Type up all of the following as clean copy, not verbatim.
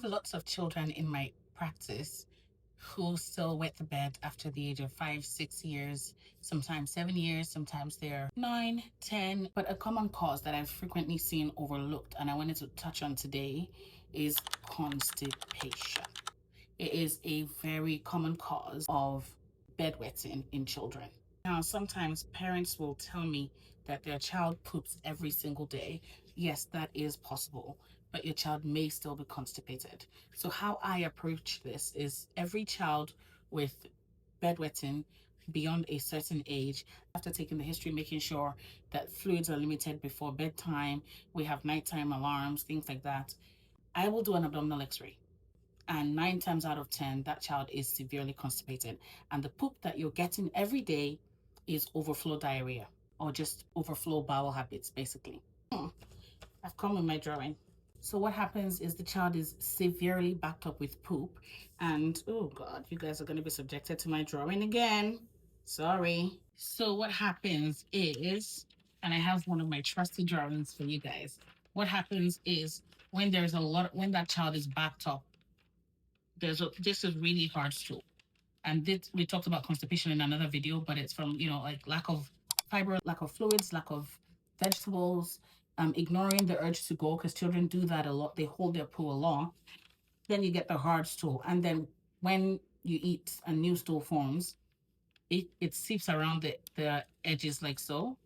have lots of children in my practice who still wet the bed after the age of 5, 6 years, sometimes 7 years, sometimes they're 9, 10. But a common cause that I've frequently seen overlooked and I wanted to touch on today is constipation. It is a very common cause of bedwetting in children. Now, sometimes parents will tell me that their child poops every single day. Yes, that is possible, but your child may still be constipated. So, how I approach this is every child with bedwetting beyond a certain age, after taking the history, making sure that fluids are limited before bedtime, we have nighttime alarms, things like that. I will do an abdominal x ray. And 9 times out of 10, that child is severely constipated. And the poop that you're getting every day is overflow diarrhea or just overflow bowel habits, basically. I've come with my drawing. So what happens is the child is severely backed up with poop. And oh God, you guys are going to be subjected to my drawing again. Sorry. So what happens is, and I have one of my trusty drawings for you guys. What happens is when when that child is backed up, this is really hard stool. And this, we talked about constipation in another video, but it's from, like lack of fiber, lack of fluids, lack of vegetables, ignoring the urge to go, because children do that a lot. They hold their poo a lot. Then you get the hard stool. And then when you eat a new stool forms, it seeps around the edges like so.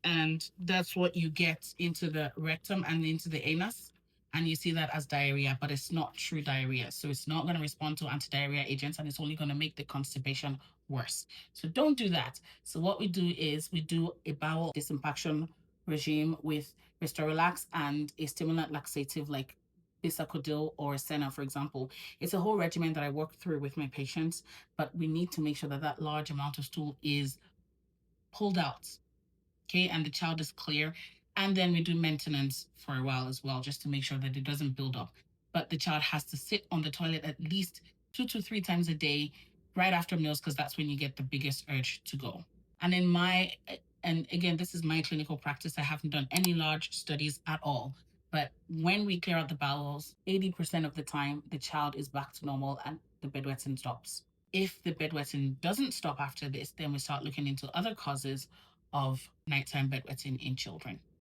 And that's what you get into the rectum and into the anus. And you see that as diarrhea, but it's not true diarrhea. So it's not going to respond to anti-diarrhea agents and it's only going to make the constipation worse. So don't do that. So what we do is we do a bowel disimpaction regime with Restorelax and a stimulant laxative like Bisacodil or Senna, for example. It's a whole regimen that I work through with my patients, but we need to make sure that that large amount of stool is pulled out, okay, and the child is clear. And then we do maintenance for a while as well, just to make sure that it doesn't build up. But the child has to sit on the toilet at least 2 to 3 times a day, right after meals, because that's when you get the biggest urge to go. And and again, this is my clinical practice. I haven't done any large studies at all. But when we clear out the bowels, 80% of the time, the child is back to normal and the bedwetting stops. If the bedwetting doesn't stop after this, then we start looking into other causes of nighttime bedwetting in children.